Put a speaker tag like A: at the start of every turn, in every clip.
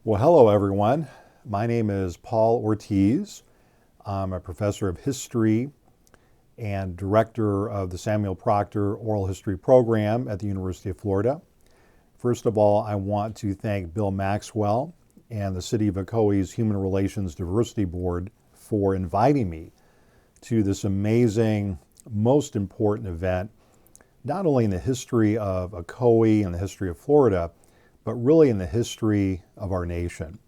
A: Well, hello everyone. My name is Paul Ortiz. I'm a professor of history and director of the Samuel Proctor Oral History Program at the University of Florida. First of all, I want to thank Bill Maxwell and the City of Ocoee's Human Relations Diversity Board for inviting me to this amazing, most important event, not only in the history of Ocoee and the history of Florida, but really in the history of our nation.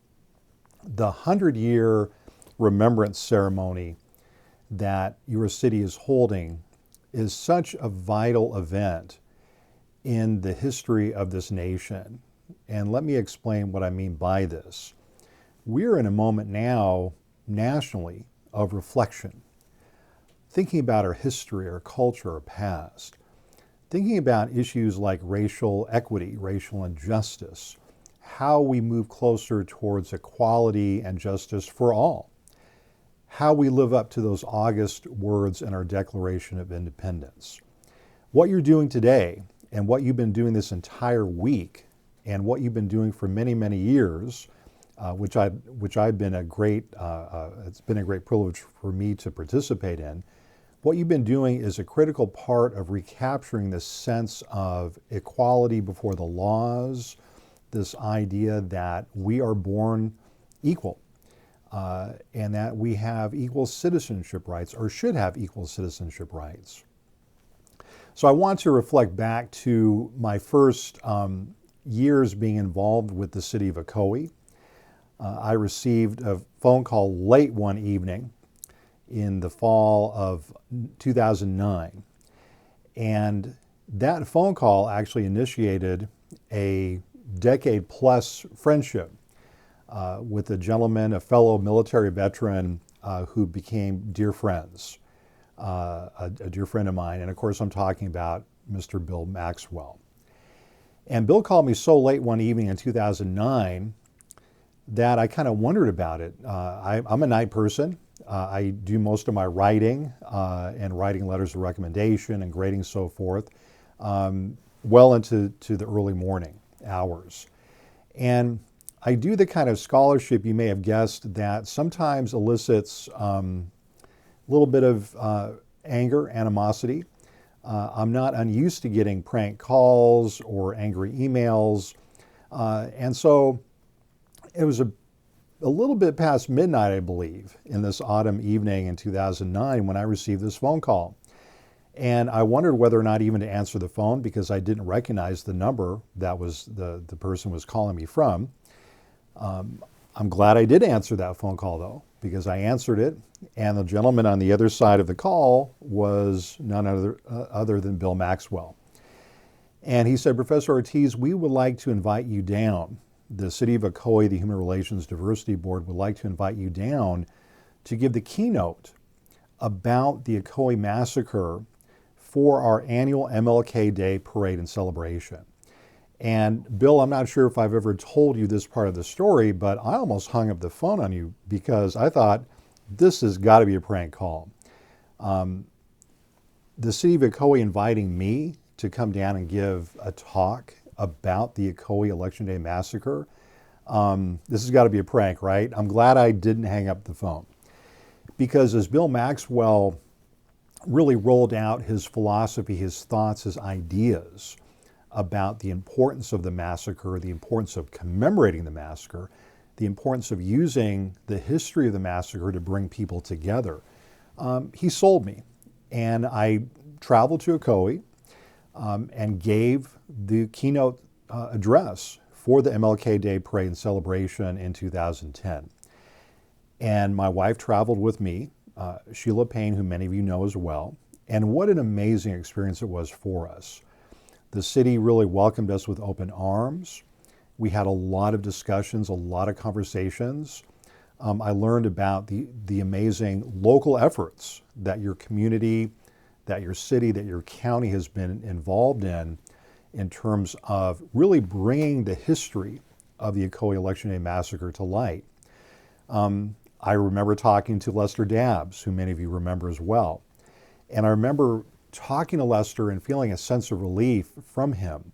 A: The 100-year remembrance ceremony that your city is holding is such a vital event in the history of this nation. And let me explain what I mean by this. We're in a moment now, nationally, of reflection, thinking about our history, our culture, our past, thinking about issues like racial equity, racial injustice, how we move closer towards equality and justice for all, how we live up to those August words in our Declaration of Independence. What you're doing today and what you've been doing this entire week and what you've been doing for many, many years, which I've been it's been a great privilege for me to participate in. What you've been doing is a critical part of recapturing this sense of equality before the laws, this idea that we are born equal, and that we have equal citizenship rights, or should have equal citizenship rights. So I want to reflect back to my first years being involved with the city of Ocoee. I received a phone call late one evening in the fall of 2009. And that phone call actually initiated a decade-plus friendship with a gentleman, a fellow military veteran who became dear friends, a dear friend of mine. And of course, I'm talking about Mr. Bill Maxwell. And Bill called me so late one evening in 2009 that I kind of wondered about it. I'm a night person. I do most of my writing and writing letters of recommendation and grading, so forth, well into the early morning hours. And I do the kind of scholarship you may have guessed that sometimes elicits a little bit of anger, animosity. I'm not unused to getting prank calls or angry emails. And so it was a little bit past midnight, I believe, in this autumn evening in 2009 when I received this phone call. And I wondered whether or not even to answer the phone because I didn't recognize the number that was the person was calling me from. I'm glad I did answer that phone call, though, because I answered it, and the gentleman on the other side of the call was none other than Bill Maxwell. And he said, "Professor Ortiz, we would like to invite you down. The City of Ocoee, the Human Relations Diversity Board, would like to invite you down to give the keynote about the Ocoee Massacre for our annual MLK Day parade and celebration." And Bill, I'm not sure if I've ever told you this part of the story, but I almost hung up the phone on you because I thought, this has got to be a prank call. The City of Ocoee inviting me to come down and give a talk about the Ocoee Election Day Massacre. This has got to be a prank, right? I'm glad I didn't hang up the phone. Because as Bill Maxwell really rolled out his philosophy, his thoughts, his ideas about the importance of the massacre, the importance of commemorating the massacre, the importance of using the history of the massacre to bring people together, he sold me. And I traveled to Ocoee and gave the keynote address for the MLK Day Parade and Celebration in 2010. And my wife traveled with me, Sheila Payne, who many of you know as well. And what an amazing experience it was for us. The city really welcomed us with open arms. We had a lot of discussions, a lot of conversations. I learned about the amazing local efforts that your community, that your city, that your county has been involved in terms of really bringing the history of the Ocoee Election Day Massacre to light. I remember talking to Lester Dabbs, who many of you remember as well. And I remember talking to Lester and feeling a sense of relief from him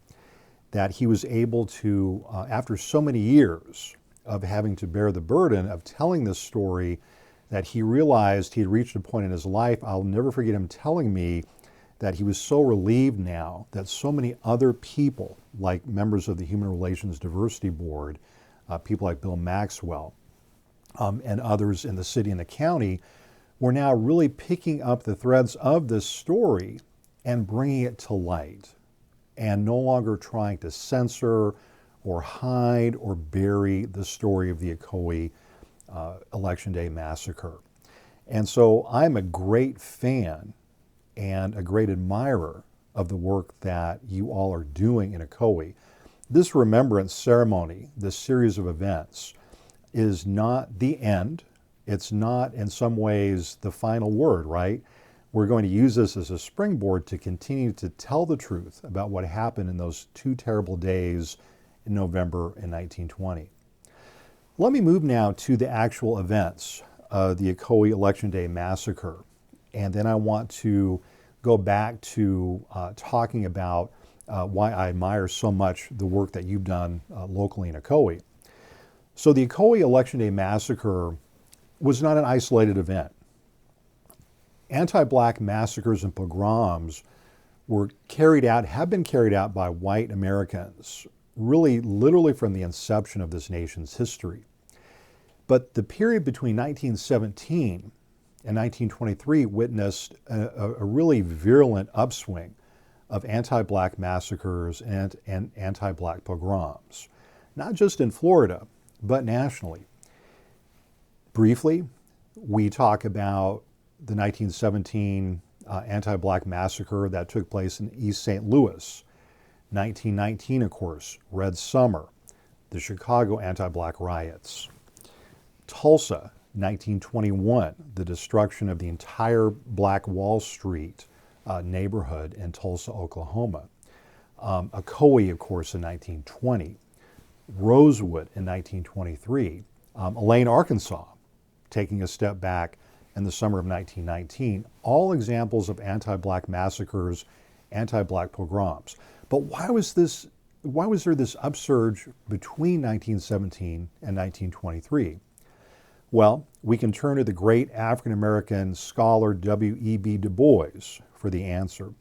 A: that he was able to, after so many years of having to bear the burden of telling this story that he realized he had reached a point in his life. I'll never forget him telling me that he was so relieved now that so many other people, like members of the Human Relations Diversity Board, people like Bill Maxwell, and others in the city and the county, were now really picking up the threads of this story and bringing it to light, and no longer trying to censor or hide or bury the story of the Ocoee Election Day Massacre. And so I'm a great fan and a great admirer of the work that you all are doing in Ocoee. This remembrance ceremony, this series of events, is not the end. It's not in some ways the final word, right? We're going to use this as a springboard to continue to tell the truth about what happened in those 2 terrible days in November in 1920. Let me move now to the actual events of the Ocoee Election Day Massacre. And then I want to go back to talking about why I admire so much the work that you've done locally in Ocoee. So the Ocoee Election Day Massacre was not an isolated event. Anti-Black massacres and pogroms were carried out, have been carried out by white Americans, really literally from the inception of this nation's history. But the period between 1917 and 1923 witnessed a really virulent upswing of anti-Black massacres and anti-Black pogroms, not just in Florida, but nationally. Briefly, we talk about the 1917 anti-Black massacre that took place in East St. Louis. 1919, of course, Red Summer, the Chicago anti-Black riots. Tulsa, 1921, the destruction of the entire Black Wall Street neighborhood in Tulsa, Oklahoma. Ocoee, of course, in 1920. Rosewood in 1923. Elaine, Arkansas, taking a step back in the summer of 1919. All examples of anti-Black massacres, anti-Black pogroms. But why was there this upsurge between 1917 and 1923? Well, we can turn to the great African-American scholar W.E.B. Du Bois for the answer.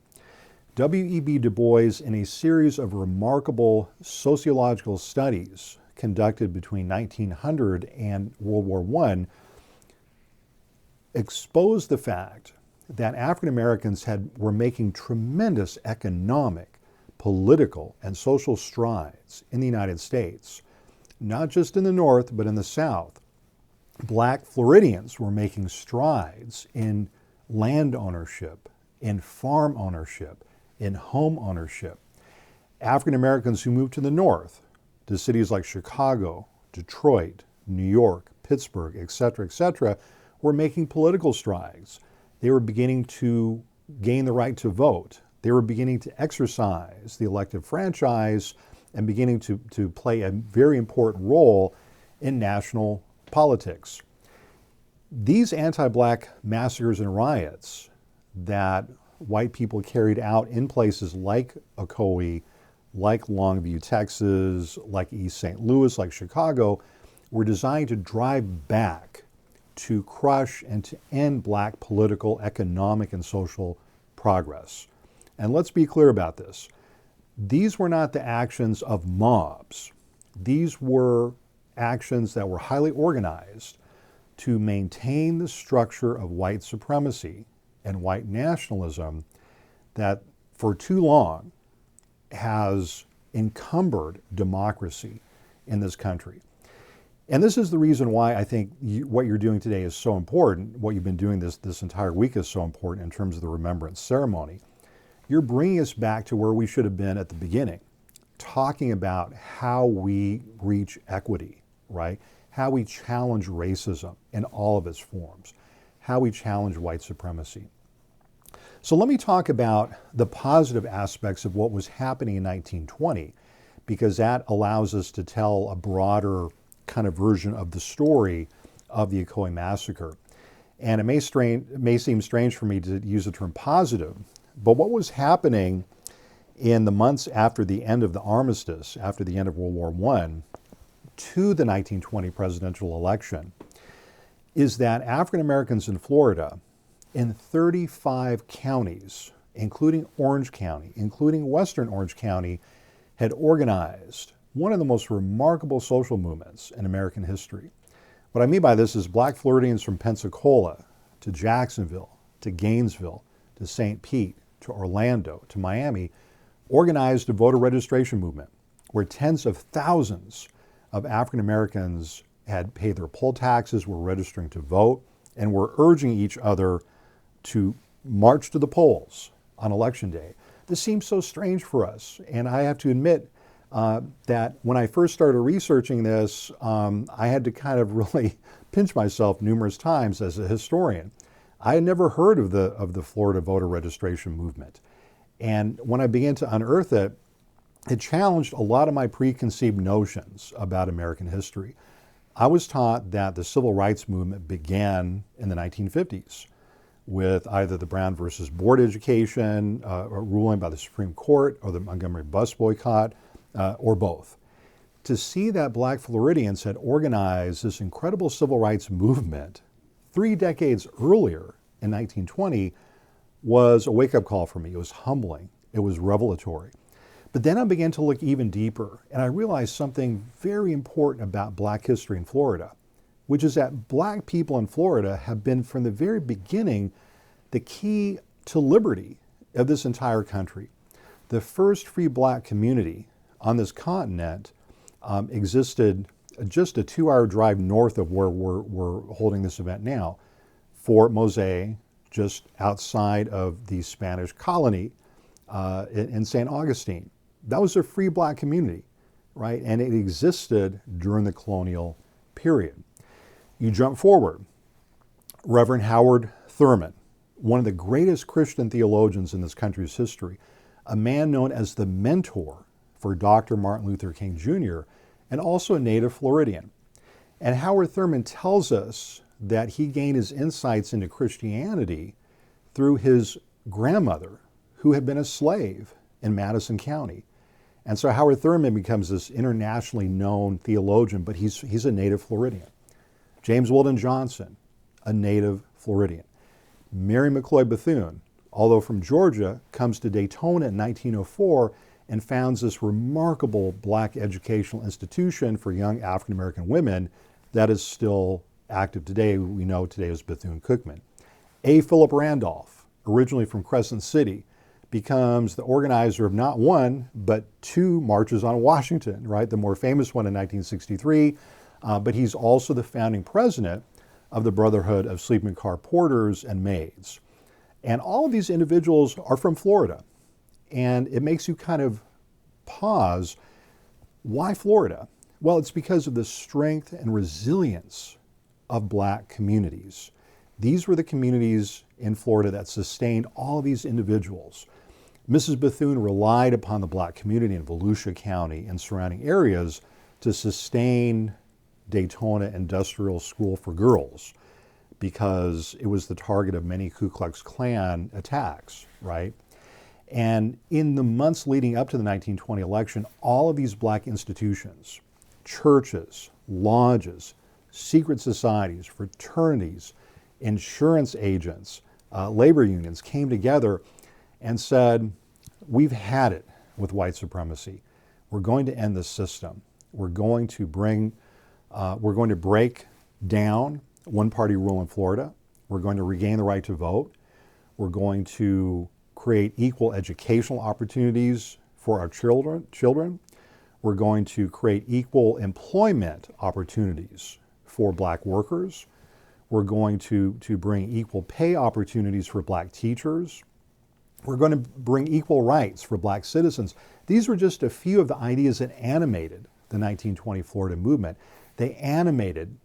A: W.E.B. Du Bois, in a series of remarkable sociological studies conducted between 1900 and World War I, exposed the fact that African Americans were making tremendous economic, political, and social strides in the United States, not just in the North, but in the South. Black Floridians were making strides in land ownership, in farm ownership, in home ownership. African Americans who moved to the North, to cities like Chicago, Detroit, New York, Pittsburgh, etc., were making political strides. They were beginning to gain the right to vote. They were beginning to exercise the elective franchise and beginning to play a very important role in national politics. These anti-Black massacres and riots that white people carried out in places like Ocoee, like Longview, Texas, like East St. Louis, like Chicago, were designed to drive back, to crush and to end Black political, economic, and social progress. And let's be clear about this. These were not the actions of mobs. These were actions that were highly organized to maintain the structure of white supremacy and white nationalism that for too long has encumbered democracy in this country. And this is the reason why I think what you're doing today is so important. What you've been doing this entire week is so important in terms of the remembrance ceremony. You're bringing us back to where we should have been at the beginning, talking about how we reach equity, right? How we challenge racism in all of its forms, how we challenge white supremacy. So let me talk about the positive aspects of what was happening in 1920, because that allows us to tell a broader kind of version of the story of the Ocoee Massacre. And it may seem strange for me to use the term positive, but what was happening in the months after the end of the armistice, after the end of World War I, to the 1920 presidential election is that African Americans in Florida, in 35 counties, including Orange County, including Western Orange County, had organized one of the most remarkable social movements in American history. What I mean by this is Black Floridians from Pensacola to Jacksonville to Gainesville to St. Pete to Orlando to Miami organized a voter registration movement where tens of thousands of African Americans had paid their poll taxes, were registering to vote, and were urging each other to march to the polls on Election Day. This seems so strange for us, and I have to admit that when I first started researching this, I had to kind of really pinch myself numerous times as a historian. I had never heard of the Florida voter registration movement. And when I began to unearth it, it challenged a lot of my preconceived notions about American history. I was taught that the civil rights movement began in the 1950s with either the Brown versus Board education, or ruling by the Supreme Court, or the Montgomery bus boycott, or both. To see that Black Floridians had organized this incredible civil rights movement 3 decades earlier in 1920 was a wake-up call for me. It was humbling. It was revelatory. But then I began to look even deeper, and I realized something very important about Black history in Florida, which is that Black people in Florida have been from the very beginning the key to liberty of this entire country. The first free Black community on this continent existed just a 2-hour drive north of where we're holding this event now, Fort Mose, just outside of the Spanish colony in St. Augustine. That was a free Black community, right? And it existed during the colonial period. You jump forward, Reverend Howard Thurman, one of the greatest Christian theologians in this country's history, a man known as the mentor for Dr. Martin Luther King Jr., and also a native Floridian. And Howard Thurman tells us that he gained his insights into Christianity through his grandmother, who had been a slave in Madison County. And so Howard Thurman becomes this internationally known theologian, but he's a native Floridian. James Weldon Johnson, a native Floridian. Mary McCloy Bethune, although from Georgia, comes to Daytona in 1904 and founds this remarkable Black educational institution for young African American women that is still active today. We know today as Bethune-Cookman. A. Philip Randolph, originally from Crescent City, becomes the organizer of not one, but 2 marches on Washington, right? The more famous one in 1963, but he's also the founding president of the Brotherhood of Sleeping Car Porters and Maids. And all of these individuals are from Florida. And it makes you kind of pause. Why Florida? Well, it's because of the strength and resilience of Black communities. These were the communities in Florida that sustained all of these individuals. Mrs. Bethune relied upon the Black community in Volusia County and surrounding areas to sustain Daytona Industrial School for Girls because it was the target of many Ku Klux Klan attacks, right? And in the months leading up to the 1920 election, all of these Black institutions, churches, lodges, secret societies, fraternities, insurance agents, labor unions came together and said, we've had it with white supremacy. We're going to end this system. We're going to break down one-party rule in Florida. We're going to regain the right to vote. We're going to create equal educational opportunities for our children. We're going to create equal employment opportunities for Black workers. We're going to bring equal pay opportunities for Black teachers. We're going to bring equal rights for Black citizens. These were just a few of the ideas that animated the 1920 Florida movement. They animated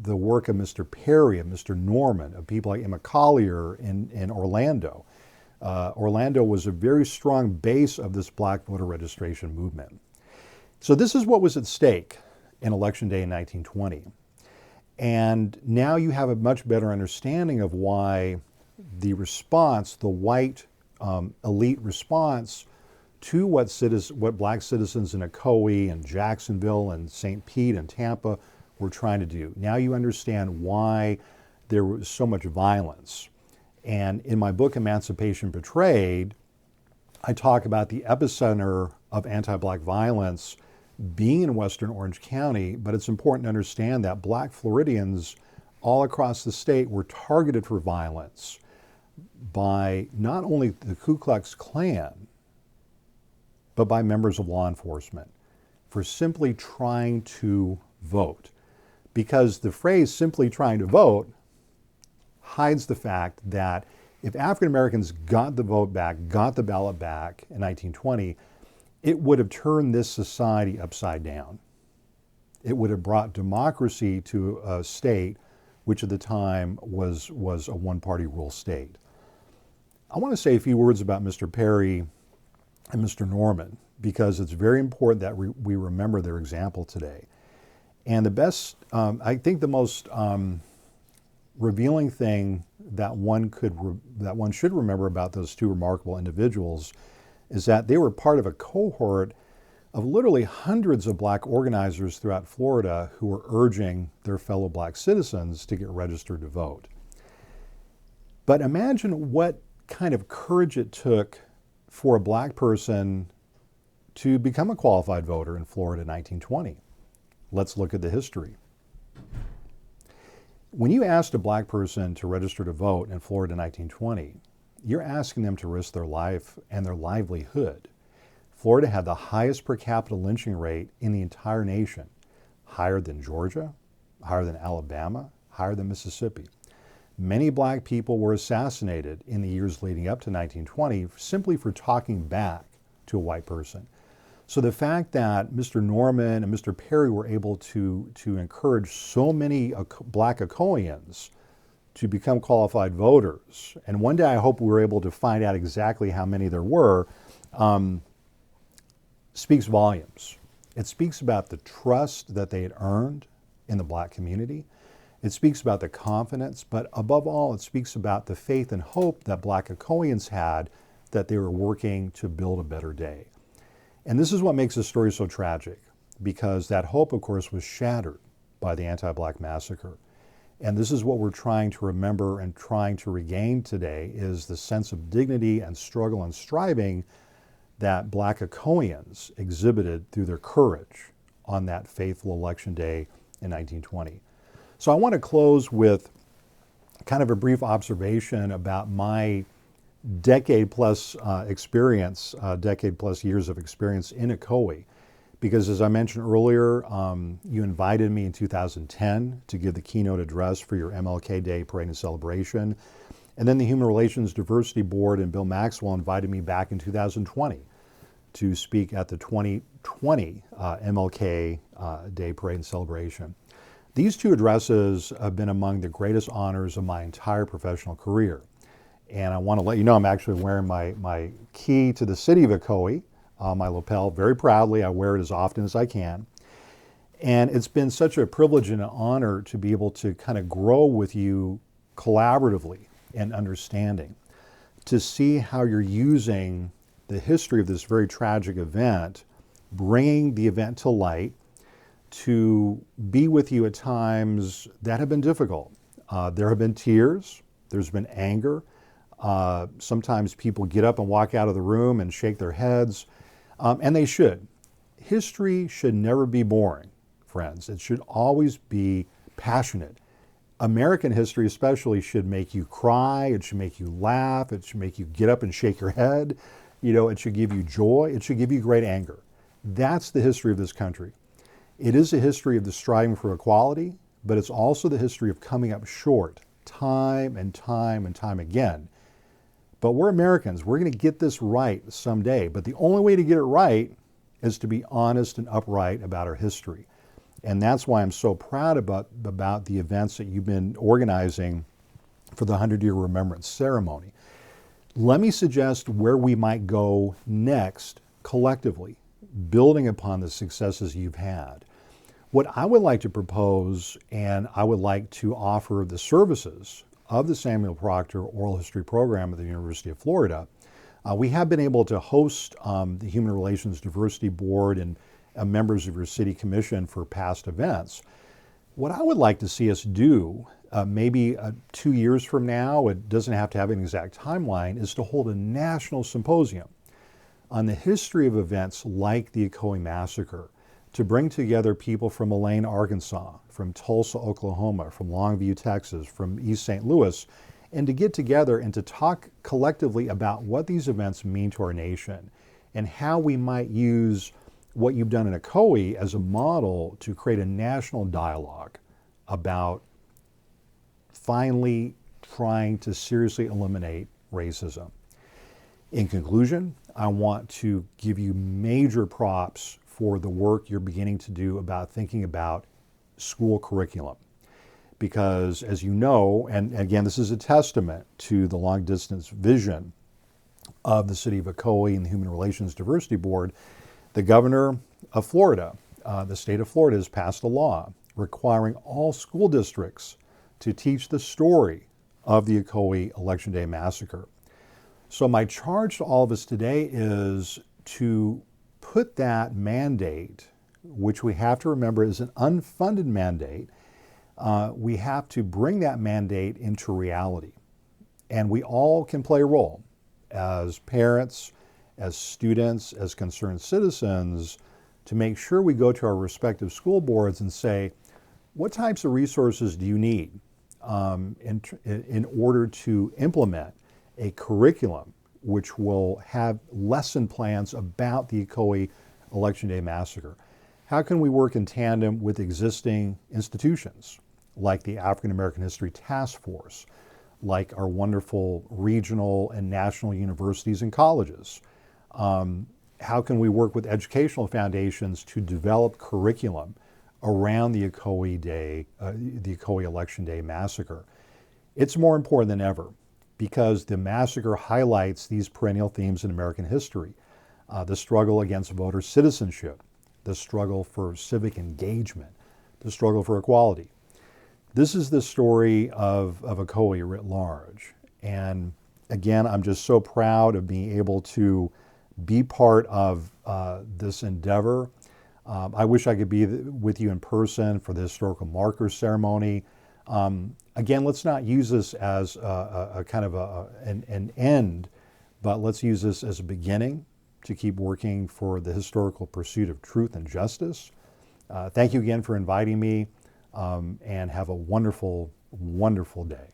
A: the work of Mr. Perry, of Mr. Norman, of people like Emma Collier in Orlando. Orlando was a very strong base of this Black voter registration movement. So this is what was at stake in Election Day in 1920. And now you have a much better understanding of why the response, the white elite response to what black citizens in Ocoee and Jacksonville and St. Pete and Tampa were trying to do. Now you understand why there was so much violence. And in my book, Emancipation Portrayed, I talk about the epicenter of anti-black violence being in Western Orange County, but it's important to understand that black Floridians all across the state were targeted for violence by not only the Ku Klux Klan, but by members of law enforcement for simply trying to vote. Because the phrase simply trying to vote hides the fact that if African Americans got the vote back, got the ballot back in 1920, it would have turned this society upside down. It would have brought democracy to a state which at the time was a one-party rule state. I want to say a few words about Mr. Perry and Mr. Norman, because it's very important that we remember their example today. And I think the most revealing thing that one should remember about those two remarkable individuals is that they were part of a cohort of literally hundreds of black organizers throughout Florida who were urging their fellow black citizens to get registered to vote. But imagine what kind of courage it took for a black person to become a qualified voter in Florida in 1920. Let's look at the history. When you asked a black person to register to vote in Florida in 1920, you're asking them to risk their life and their livelihood. Florida had the highest per capita lynching rate in the entire nation, higher than Georgia, higher than Alabama, higher than Mississippi. Many black people were assassinated in the years leading up to 1920 simply for talking back to a white person. So the fact that Mr. Norman and Mr. Perry were able to encourage so many black Ocoeans to become qualified voters, and one day I hope we were able to find out exactly how many there were, speaks volumes. It speaks about the trust that they had earned in the black community. It speaks about the confidence, but above all, it speaks about the faith and hope that black Ocoeans had that they were working to build a better day. And this is what makes this story so tragic, because that hope, of course, was shattered by the anti-black massacre. And this is what we're trying to remember and trying to regain today, is the sense of dignity and struggle and striving that black Ocoeans exhibited through their courage on that fateful election day in 1920. So I want to close with kind of a brief observation about my decade plus years of experience in Ocoee. Because as I mentioned earlier, you invited me in 2010 to give the keynote address for your MLK Day Parade and Celebration. And then the Human Relations Diversity Board and Bill Maxwell invited me back in 2020 to speak at the 2020 MLK Day Parade and Celebration. These two addresses have been among the greatest honors of my entire professional career. And I want to let you know I'm actually wearing my key to the city of Ocoee on my lapel very proudly. I wear it as often as I can. And it's been such a privilege and an honor to be able to kind of grow with you collaboratively and understanding, to see how you're using the history of this very tragic event, bringing the event to light, to be with you at times that have been difficult. There have been tears, there's been anger. Sometimes people get up and walk out of the room and shake their heads, and they should. History should never be boring, friends. It should always be passionate. American history especially should make you cry, it should make you laugh, it should make you get up and shake your head. You know, it should give you joy, it should give you great anger. That's the history of this country. It is a history of the striving for equality, but it's also the history of coming up short time and time and time again. But we're Americans, we're going to get this right someday. But the only way to get it right is to be honest and upright about our history. And that's why I'm so proud about the events that you've been organizing for the 100-year Remembrance ceremony. Let me suggest where we might go next collectively, building upon the successes you've had. What I would like to propose, and I would like to offer the services of the Samuel Proctor Oral History Program at the University of Florida, We have been able to host the Human Relations Diversity Board and members of your city commission for past events. What I would like to see us do, maybe 2 years from now, it doesn't have to have an exact timeline, is to hold a national symposium on the history of events like the Ocoee Massacre, to bring together people from Elaine, Arkansas, from Tulsa, Oklahoma, from Longview, Texas, from East St. Louis, and to get together and to talk collectively about what these events mean to our nation and how we might use what you've done in Ocoee as a model to create a national dialogue about finally trying to seriously eliminate racism. In conclusion, I want to give you major props for the work you're beginning to do about thinking about school curriculum. Because as you know, and again, this is a testament to the long distance vision of the city of Ocoee and the Human Relations Diversity Board, the governor of Florida, the state of Florida, has passed a law requiring all school districts to teach the story of the Ocoee Election Day Massacre. So my charge to all of us today is to put that mandate, which we have to remember is an unfunded mandate, we have to bring that mandate into reality. And we all can play a role as parents, as students, as concerned citizens, to make sure we go to our respective school boards and say, what types of resources do you need in order to implement a curriculum which will have lesson plans about the Ocoee Election Day Massacre? How can we work in tandem with existing institutions like the African American History Task Force, like our wonderful regional and national universities and colleges? How can we work with educational foundations to develop curriculum around the Ocoee Day, the Ocoee Election Day Massacre? It's more important than ever because the massacre highlights these perennial themes in American history. The struggle against voter citizenship, the struggle for civic engagement, the struggle for equality. This is the story of Ocoee writ large. And again, I'm just so proud of being able to be part of this endeavor. I wish I could be with you in person for the historical markers ceremony. Again, let's not use this as a kind of an end, but let's use this as a beginning to keep working for the historical pursuit of truth and justice. Thank you again for inviting me, and have a wonderful, wonderful day.